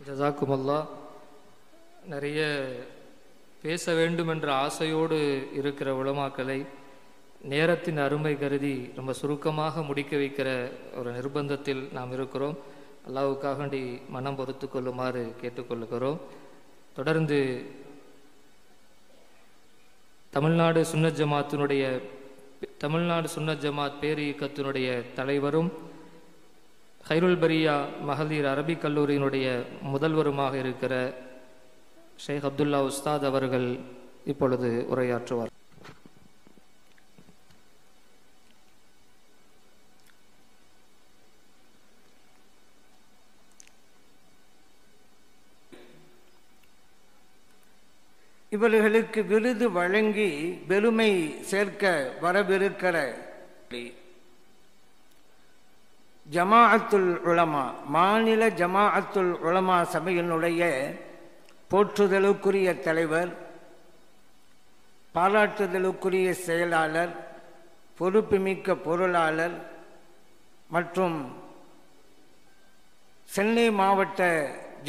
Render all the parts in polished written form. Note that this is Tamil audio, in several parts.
ஜஸாக்குமுல்லா. நிறைய பேச வேண்டும் என்ற ஆசையோடு இருக்கிற உலமாக்களை நேரத்தின் அருமை கருதி ரொம்ப சுருக்கமாக முடிக்க வைக்கிற ஒரு நிர்பந்தத்தில் நாம் இருக்கிறோம். அல்லாஹ்வுக்காக மனம் பொறுத்து கொள்ளுமாறு கேட்டுக்கொள்ளுகிறோம். தொடர்ந்து தமிழ்நாடு சுன்னத் ஜமாத் பேர் இயக்கத்தினுடைய தலைவரும் ஹைருல் பரியா மகளிர் அரபிக் கல்லூரியினுடைய முதல்வருமாக இருக்கிற ஷேக் அப்துல்லா உஸ்தாத் அவர்கள் இப்பொழுது உரையாற்றுவார். இவர்களுக்கு விருது வழங்கி பெருமை சேர்க்க வரவிருக்கிற ஜமாஅத்துல் உலமா, மாநில ஜமாஅத்துல் உலமா சபையினுடைய போற்றுதலுக்குரிய தலைவர், பாராட்டுதலுக்குரிய செயலாளர், பொறுப்புமிக்க பொருளாளர் மற்றும் சென்னை மாவட்ட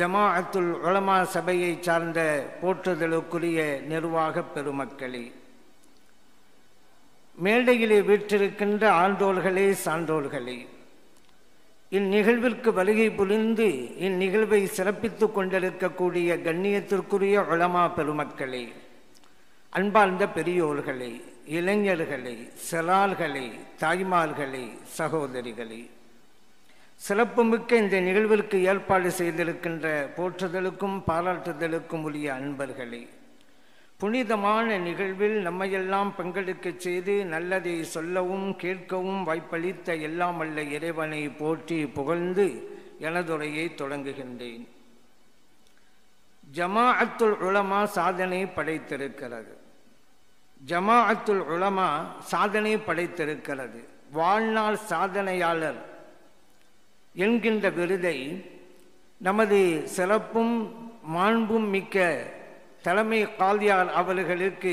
ஜமாஅத்துல் உலமா சபையை சார்ந்த போற்றுதலுக்குரிய நிர்வாக பெருமக்களே, மேடையிலே வீற்றிருக்கின்ற ஆண்டோர்களே, சான்றோர்களே, இந்நிகழ்விற்கு வருகை புரிந்து இந்நிகழ்வை சிறப்பித்துக் கொண்டிருக்கக்கூடிய கண்ணியத்திற்குரிய உலமா பெருமக்களே, அன்பார்ந்த பெரியோர்களே, இளைஞர்களே, சிறார்களே, தாய்மார்களே, சகோதரிகளே, சிறப்புமிக்க இந்த நிகழ்விற்கு ஏற்பாடு செய்திருக்கின்ற போற்றுதலுக்கும் பாராட்டுதலுக்கும் உரிய அன்பர்களே, புனிதமான நிகழ்வில் நம்மையெல்லாம் பங்கெடுக்க செய்து நல்லதை சொல்லவும் கேட்கவும் வாய்ப்பளித்த எல்லாம் வல்ல இறைவனை போற்றி புகழ்ந்து எனதுரையை தொடங்குகின்றேன். ஜமாஅத்துல் உலமா சாதனை படைத்திருக்கிறது. ஜமாஅத்துல் உலமா சாதனை படைத்திருக்கிறது. வாழ்நாள் சாதனையாளர் என்கின்ற விருதை நமது சிறப்பும் மாண்பும் மிக்க தலைமை காலியார் அவர்களுக்கு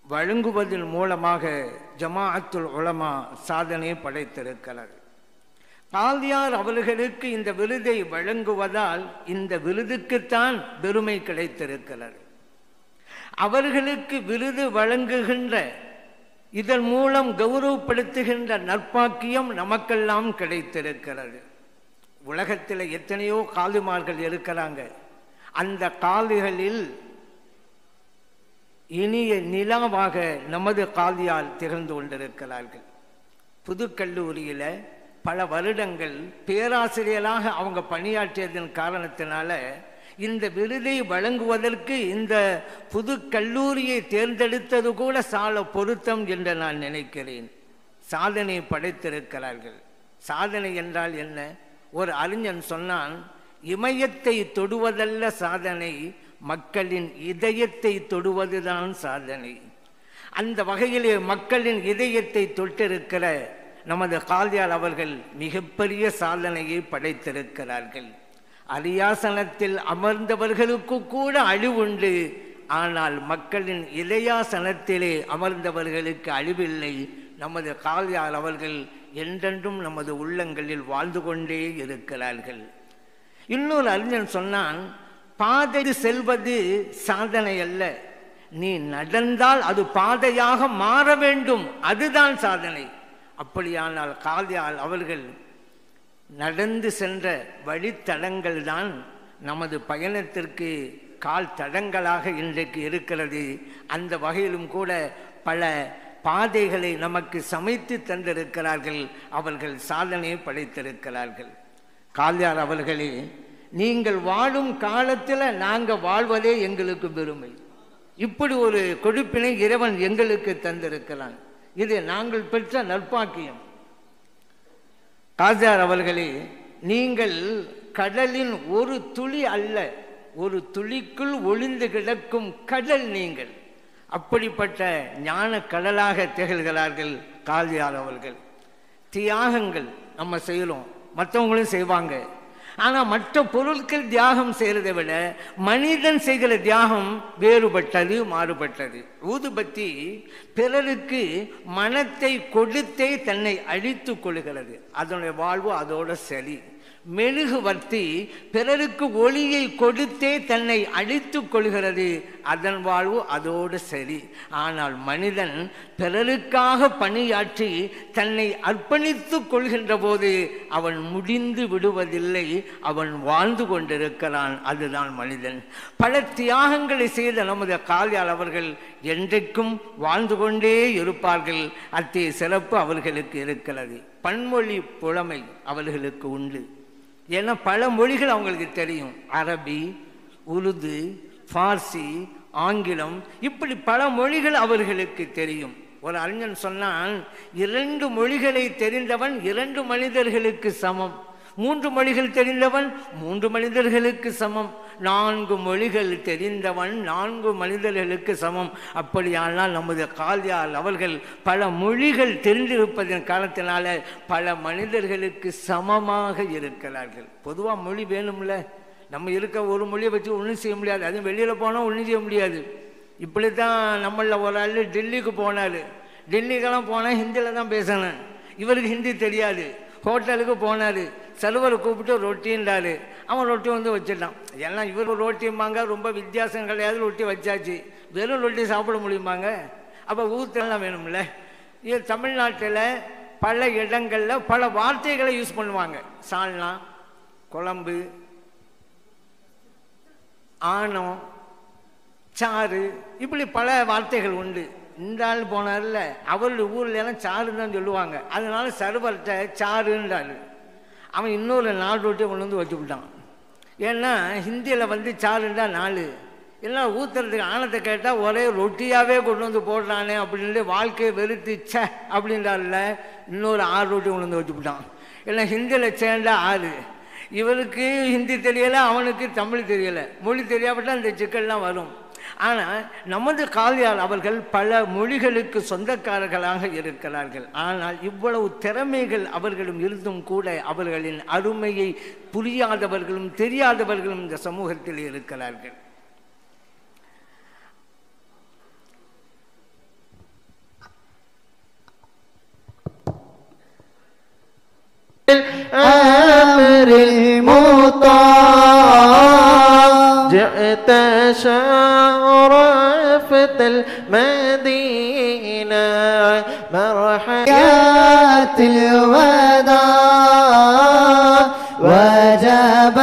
வழங்குவதன் மூலமாக ஜமாஅத்துல் உலமா சாதனை படைத்திருக்கிறது. காலியார் அவர்களுக்கு இந்த விருதை வழங்குவதால் இந்த விருதுக்குத்தான் பெருமை கிடைத்திருக்கிறது. அவர்களுக்கு விருது வழங்குகின்ற, இதன் மூலம் கௌரவப்படுத்துகின்ற நற்பாக்கியம் நமக்கெல்லாம் கிடைத்திருக்கிறது. உலகத்தில் எத்தனையோ காலிமார்கள் இருக்கிறாங்க. அந்த காலிகளில் இனிய நிலாவாக நமது காலியால் திகழ்ந்து கொண்டிருக்கிறார்கள். புதுக்கல்லூரியில் பல வருடங்கள் பேராசிரியராக அவங்க பணியாற்றியதன் காரணத்தினால இந்த விருதை வழங்குவதற்கு இந்த புது கல்லூரியை தேர்ந்தெடுத்தது கூட சால பொருத்தம் என்று நான் நினைக்கிறேன். சாதனை படைத்திருக்கிறார்கள். சாதனை என்றால் என்ன? ஒரு அறிஞன் சொன்னான், இமயத்தை தொடுவதல்ல சாதனை, மக்களின் இதயத்தை தொடுவதுதான் சாதனை. அந்த வகையிலே மக்களின் இதயத்தை தொட்டிருக்கிற நமது காலியார் அவர்கள் மிகப்பெரிய சாதனையை படைத்திருக்கிறார்கள். அரியாசனத்தில் அமர்ந்தவர்களுக்கு கூட அழிவுண்டு, ஆனால் மக்களின் இதயாசனத்திலே அமர்ந்தவர்களுக்கு அழிவில்லை. நமது காலியார் அவர்கள் என்றென்றும் நமது உள்ளங்களில் வாழ்ந்து கொண்டே இருக்கிறார்கள். இன்னொரு அறிஞன் சொன்னான், பாதை செல்வது சாதனை அல்ல, நீ நடந்தால் அது பாதையாக மாற வேண்டும், அதுதான் சாதனை. அப்படியானால் காலியார் அவர்கள் நடந்து சென்ற வழித்தடங்கள் தான் நமது பயணத்திற்கு கால் தடங்களாக இன்றைக்கு இருக்கிறது. அந்த வகையிலும் கூட பல பாதைகளை நமக்கு சமைத்து தந்திருக்கிறார்கள். அவர்கள் சாதனை படைத்திருக்கிறார்கள். காலியார் அவர்களே, நீங்கள் வாழும் காலத்தில் நாங்கள் வாழ்வதே எங்களுக்கு பெருமை. இப்படி ஒரு கொடுப்பினை இறைவன் எங்களுக்கு தந்திருக்கிறான். இது நாங்கள் பெற்ற நற்பாக்கியம். காலியார் அவர்களே, நீங்கள் கடலின் ஒரு துளி அல்ல, ஒரு துளிக்குள் ஒளிந்து கிடக்கும் கடல் நீங்கள். அப்படிப்பட்ட ஞான கடலாக திகழ்கிறார்கள் காலியார் அவர்கள். தியாகங்கள் நம்ம செய்கிறோம், மற்றவங்களும் செய்வாங்க. ஆனால் மற்ற பொருட்கள் தியாகம் செய்கிறதை விட மனிதன் செய்கிற தியாகம் வேறுபட்டது, மாறுபட்டது. ஊதுபத்தி பிறருக்கு மனத்தை கொடுத்தே தன்னை அழித்து கொள்கிறது. அதனுடைய வாழ்வு அதோட சரி. மெழுகுவர்த்தி பிறருக்கு ஒளியை கொடுத்தே தன்னை அழித்துக் கொள்கிறது, அதன் வாழ்வு அதோடு சரி. ஆனால் மனிதன் பிறருக்காக பணியாற்றி தன்னை அர்ப்பணித்துக் கொள்கின்ற போது அவன் முடிந்து விடுவதில்லை, அவன் வாழ்ந்து கொண்டிருக்கிறான். அதுதான் மனிதன். பல தியாகங்களை செய்த நமது கால்யாள் அவர்கள் என்றைக்கும் வாழ்ந்து கொண்டே இருப்பார்கள். அத்தகைய சிறப்பு அவர்களுக்கு இருக்கிறது. பன்மொழி புலமை அவர்களுக்கு உண்டு. ஏன்னா பல மொழிகள் அவங்களுக்கு தெரியும். அரபி, உருது, பார்சி, ஆங்கிலம், இப்படி பல மொழிகள் அவர்களுக்கு தெரியும். ஒரு அறிஞன் சொன்னான், 2 மொழிகளை தெரிந்தவன் 2 மனிதர்களுக்கு சமம், 3 மொழிகள் தெரிந்தவன் 3 மனிதர்களுக்கு சமம், 4 மொழிகள் தெரிந்தவன் 4 மனிதர்களுக்கு சமம். அப்படியானால் நமது கால்யாள் அவர்கள் பல மொழிகள் தெரிந்திருப்பதன் காரணத்தினால பல மனிதர்களுக்கு சமமாக இருக்கிறார்கள். பொதுவாக மொழி வேணும்ல, நம்ம இருக்க ஒரு மொழியை வச்சு ஒன்றும் செய்ய முடியாது, அதுவும் வெளியில் போனால் ஒன்றும் செய்ய முடியாது. இப்படி தான் நம்மளில் ஒரு ஆள் டெல்லிக்கு போனார். டெல்லிக்கெல்லாம் போனால் ஹிந்தியில் தான் பேசணும், இவருக்கு ஹிந்தி தெரியாது. ஹோட்டலுக்கு போனார், சர்வரை கூப்பிட்டு ரொட்டின்றாரு, அவன் ரொட்டி வந்து வச்சிட்டான். எல்லாம் இவர் ரொட்டிம்பாங்க, ரொம்ப வித்தியாசம் கிடையாது, ரொட்டி வச்சாச்சு. வெறும் ரொட்டி சாப்பிட முடியுமாங்க? அப்போ ஊற்றெல்லாம் வேணும்ல. இது தமிழ்நாட்டில் பல இடங்களில் பல வார்த்தைகளை யூஸ் பண்ணுவாங்க. சால்னா, குழம்பு, ஆணம், சாறு, இப்படி பல வார்த்தைகள் உண்டு. இந்த ஆள் போனார்ல, அவருடைய ஊரில் எல்லாம் சாருன்னு தான் சொல்லுவாங்க. அதனால சர்வர்கிட்ட சாருன்றாரு. அவன் இன்னொரு 4 ரொட்டியை கொண்டு வந்து வச்சு விட்டான். ஏன்னா ஹிந்தியில் வந்து சாருன்றா 4, எல்லாம் ஊற்றுறதுக்கு ஆணத்தை கேட்டால் ஒரே ரொட்டியாகவே கொண்டு வந்து போடுறானே அப்படின்ட்டு வாழ்க்கையை வெறுத்து சே அப்படின்றாருல, இன்னொரு 6 ரொட்டி கொண்டு வந்து வச்சு விட்டான். எல்லாம் ஹிந்தியில் சேர்ந்தா 6. இவருக்கு ஹிந்தி தெரியலை, அவனுக்கு தமிழ் தெரியலை. மொழி தெரியாவிட்டால் இந்த சிக்கல்லாம் வரும். ஆனால் நமது கால்யாள் அவர்கள் பல மொழிகளுக்கு சொந்தக்காரர்களாக இருக்கிறார்கள். ஆனால் இவ்வளவு திறமைகள் அவர்களும் இருந்தும் கூட அவர்களின் அருமையை புரியாதவர்களும் தெரியாதவர்களும் இந்த சமூகத்தில் இருக்கிறார்கள். جئت شرفت المدينة مرحبا الوداع وجب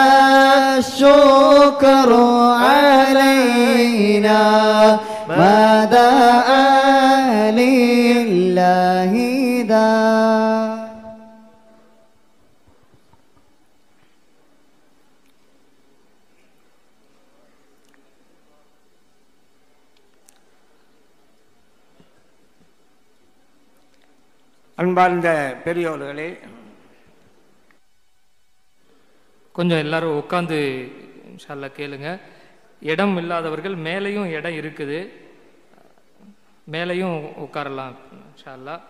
الشكر علينا ما دعا لله دا. அன்பார்ந்த பெரியோர்களே, கொஞ்சம் எல்லாரும் உட்காந்து இன்ஷா அல்லாஹ் கேளுங்க. இடம் இல்லாதவர்கள் மேலேயும் இடம் இருக்குது, மேலேயும் உட்காரலாம் இன்ஷா அல்லாஹ்.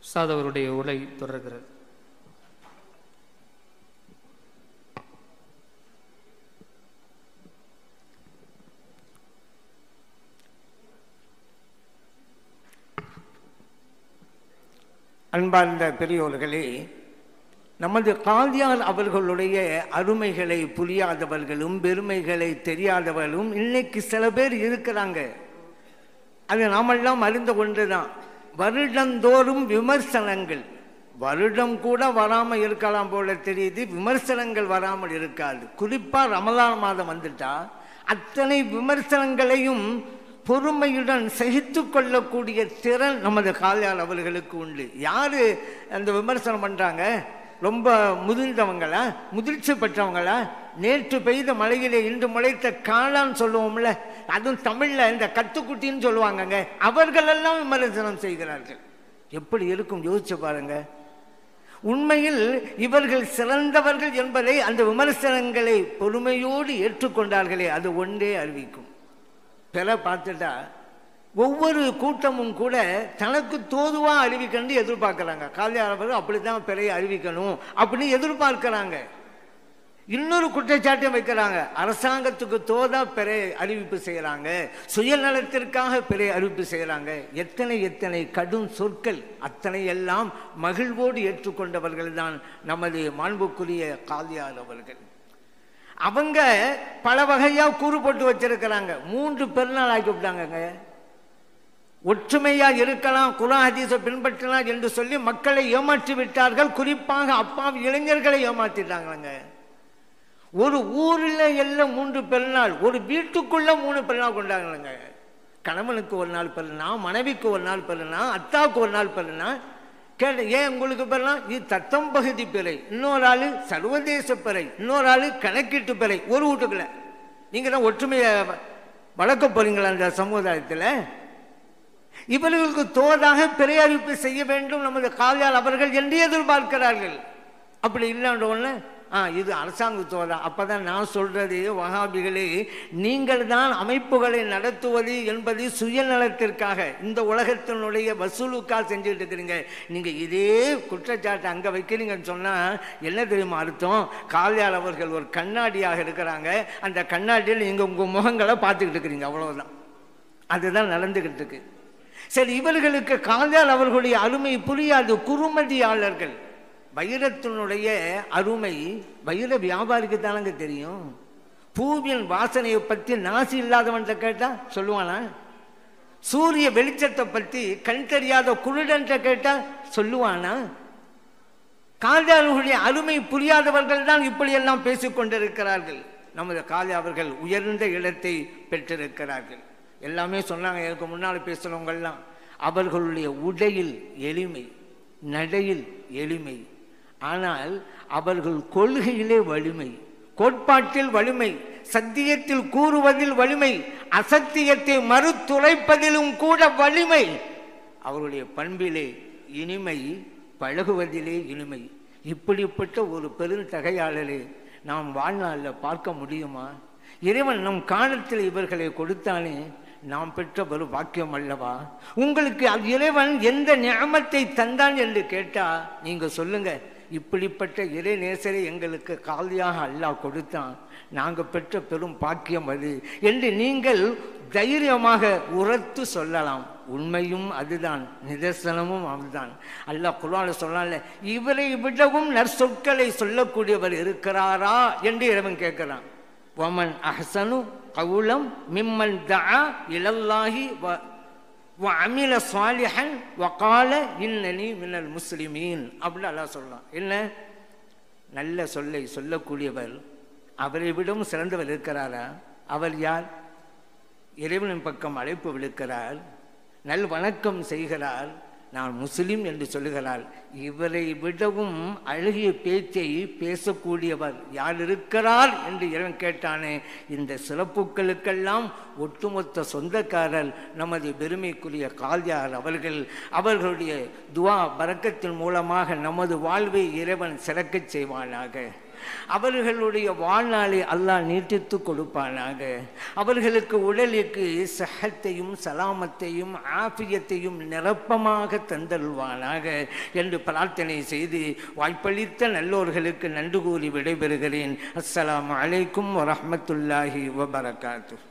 உஸ்தாத் அவருடைய உரை தொடர்கிறது. அன்பார்ந்த பெரியோர்களே, நமது கால்யாள் அவர்களுடைய அருமைகளை புரியாதவர்களும் பெருமைகளை தெரியாதவர்களும் இன்னைக்கு சில பேர் இருக்கிறாங்க. அது நாமெல்லாம் அறிந்த ஒன்று தான். வருடந்தோறும் விமர்சனங்கள், வருடம் கூட வராமல் இருக்கலாம் போல தெரியுது, விமர்சனங்கள் வராமல் இருக்காது. குறிப்பாக ரமலான் மாதம் வந்துட்டா அத்தனை விமர்சனங்களையும் பொறுமையுடன் சகித்து கொள்ளக்கூடிய திறன் நமது கால்யாள் அவர்களுக்கு உண்டு. யார் அந்த விமர்சனம் பண்ணுறாங்க? ரொம்ப முதிர்ந்தவங்களா, முதிர்ச்சி பெற்றவங்களா? நேற்று பெய்த மழையிலே இன்று முளைத்த காளான்னு சொல்லுவோம்ல, அதுவும் தமிழில் இந்த கத்துக்குட்டின்னு சொல்லுவாங்கங்க, அவர்களெல்லாம் விமர்சனம் செய்கிறார்கள். எப்படி இருக்கும் யோசிச்சு பாருங்க. உண்மையில் இவர்கள் சிறந்தவர்கள் என்பதை அந்த விமர்சனங்களை பொறுமையோடு ஏற்றுக்கொண்டார்களே, அது ஒன்றே அறிவிக்கும். பிற பார்த்துட்டா ஒவ்வொரு கூட்டமும் கூட தனக்கு தோதுவாக அறிவிக்கணும்னு எதிர்பார்க்குறாங்க. கால்யாள் அவர்கள் அப்படி தான் பிறையை அறிவிக்கணும் அப்படின்னு எதிர்பார்க்குறாங்க. இன்னொரு குற்றச்சாட்டையும் வைக்கிறாங்க. அரசாங்கத்துக்கு தோதா பிற அறிவிப்பு செய்கிறாங்க, சுயநலத்திற்காக பிற அறிவிப்பு செய்கிறாங்க. எத்தனை எத்தனை கடும் சொற்கள்! அத்தனை எல்லாம் மகிழ்வோடு ஏற்றுக்கொண்டவர்கள் தான் நமது மாண்புக்குரிய காதியார் அவர்கள். அவங்க பல வகையாக கூறு போட்டு வச்சிருக்கிறாங்க. 3 பெருநாள் ஆக்கி விட்டாங்க. ஒற்றுமையா இருக்கலாம், குர்ஆன் ஹதீஸை பின்பற்றலாம் என்று சொல்லி மக்களை ஏமாற்றி விட்டார்கள். குறிப்பாக அப்பாவி இளைஞர்களை ஏமாற்றிட்டாங்க. ஒரு ஊரில் எல்லாம் 3 பெருநாள், ஒரு வீட்டுக்குள்ள 3 பெருநாள் கொண்டாடுறாங்க. கணவனுக்கு ஒரு நாள் பெருநாள், மனைவிக்கு ஒரு நாள் பெருநாள், அத்தாவுக்கு ஒரு நாள் பெருநாள். கேட்ட ஏன் உங்களுக்கு பெருநாள்? இது தத்தம் பகுதி பிறை, இன்னொரு ஆள் சர்வதேச பிறை, இன்னொரு ஆள் கணக்கீட்டு பிறை. ஒரு வீட்டுக்குள்ள நீங்க தான் ஒற்றுமையை வளர்க்க போறீங்களா அந்த சமுதாயத்தில்? இவர்களுக்கு தோதாக பிறை அறிவிப்பு செய்ய வேண்டும் நமது காதியார் அவர்கள் என்று எதிர்பார்க்கிறார்கள். அப்படி இல்லாண்ட ஒன்று இது அரசாங்கத்தோட. அப்பதான் நான் சொல்றது, வஹாபிகளே, நீங்கள் தான் அமைப்புகளை நடத்துவது என்பது சுயநலத்திற்காக, இந்த உலகத்தினுடைய வசூலுக்காக செஞ்சுட்டு இருக்கிறீங்க. நீங்க இதே குற்றச்சாட்டை அங்க வைக்கிறீங்கன்னு சொன்னா என்ன தெரியுமா அர்த்தம்? காதியார் அவர்கள் ஒரு கண்ணாடியாக இருக்கிறாங்க, அந்த கண்ணாடியில் நீங்க உங்க முகங்களை பார்த்துக்கிட்டு இருக்கிறீங்க, அவ்வளவுதான். அதுதான் நடந்துகிட்டு இருக்கு. சரி, இவர்களுக்கு காதியார் அவர்களுடைய அருமை புரியாது. குறுமதியாளர்கள். வைரத்தினுடைய அருமை வைர வியாபாரிக்கு தானங்க தெரியும். பூவின் வாசனையை பற்றி நாசி இல்லாதவன்கிட்ட கேட்டா சொல்லுவானா? சூரிய வெளிச்சத்தை பற்றி கண் தெரியாத குருடன்ட்ட கேட்டா சொல்லுவானா? காதியார்களுடைய அருமை புரியாதவர்கள் தான் இப்படியெல்லாம் பேசிக்கொண்டிருக்கிறார்கள். நமது காதியார் அவர்கள் உயர்ந்த இடத்தை பெற்றிருக்கிறார்கள். எல்லாமே சொன்னாங்க. எனக்கு முன்னால் பேசுகிறவங்கெல்லாம் அவர்களுடைய உடையில் எளிமை, நடையில் எளிமை, ஆனால் அவர்கள் கொள்கையிலே வலிமை, கோட்பாட்டில் வலிமை, சத்தியத்தில் கூறுவதில் வலிமை, அசத்தியத்தை மறுத்துரைப்பதிலும் கூட வலிமை. அவருடைய பண்பிலே இனிமை, பழகுவதிலே இனிமை. இப்படிப்பட்ட ஒரு பெருந்தகையாளரை நாம் வாழ்நாளில் பார்க்க முடியுமா? இறைவன் நம் காலத்தில் இவர்களை கொடுத்தானே, நாம் பெற்ற ஒரு வாக்கியம் அல்லவா? உங்களுக்கு இறைவன் எந்த நியமத்தை தந்தான் என்று கேட்டா நீங்க சொல்லுங்க. இப்படிப்பட்ட இறை நேசரை எங்களுக்கு காலியாக அல்லாஹ் கொடுத்தான், நாங்கள் பெற்ற பெரும் பாக்கியம் அது என்று நீங்கள் தைரியமாக உரத்து சொல்லலாம். உண்மையும் அதுதான், நிதர்சனமும் அதுதான். அல்லாஹ் குர்ஆனில் சொல்லல, இவரை விடவும் நற்சொற்களை சொல்லக்கூடியவர் இருக்கிறாரா என்று இறைவன் கேட்கிறான். வமன் அஹ்சனு கவுலம் மிம்மன் தஆ இலல்லாஹி வ அமில சாலிஹன் வகால இன்னனி மினல் முஸ்லிமீன் அப்படின்னு அல்லாஹ் சொல்லலாம். என்ன நல்ல சொல்லை சொல்லக்கூடியவர், அவரை விடவும் சிறந்தவர் இருக்கிறாரா? அவர் யார்? இறைவனின் பக்கம் அழைப்பு விடுக்கிறார், நல் வணக்கம் செய்கிறார், நான் முஸ்லிம் என்று சொல்லுகிறார். இவரை விடவும் அழகிய பேச்சை பேசக்கூடியவர் யார் இருக்கிறார் என்று இறைவன் கேட்டானே. இந்த சிறப்புகளுக்கெல்லாம் ஒட்டுமொத்த சொந்தக்காரர் நமது பெருமைக்குரிய காதியார் அவர்கள். அவர்களுடைய துவா பரக்கத்தின் மூலமாக நமது வாழ்வை இறைவன் சிறக்கச் செய்வானாக. அவர்களுடைய வாழ்நாளை அல்லாஹ் நீட்டித்து கொடுப்பானாக. அவர்களுக்கு உடலுக்கு சஹத்தையும் சலாமத்தையும் ஆஃபியத்தையும் நிரப்பமாக தந்தருள்வானாக என்று பிரார்த்தனை செய்து வாய்ப்பளித்த நல்லோர்களுக்கு நன்றி கூறி விடைபெறுகிறேன். அஸ்ஸலாமு அலைக்கும் வரஹ்மத்துல்லாஹி வபரகாத்துஹு.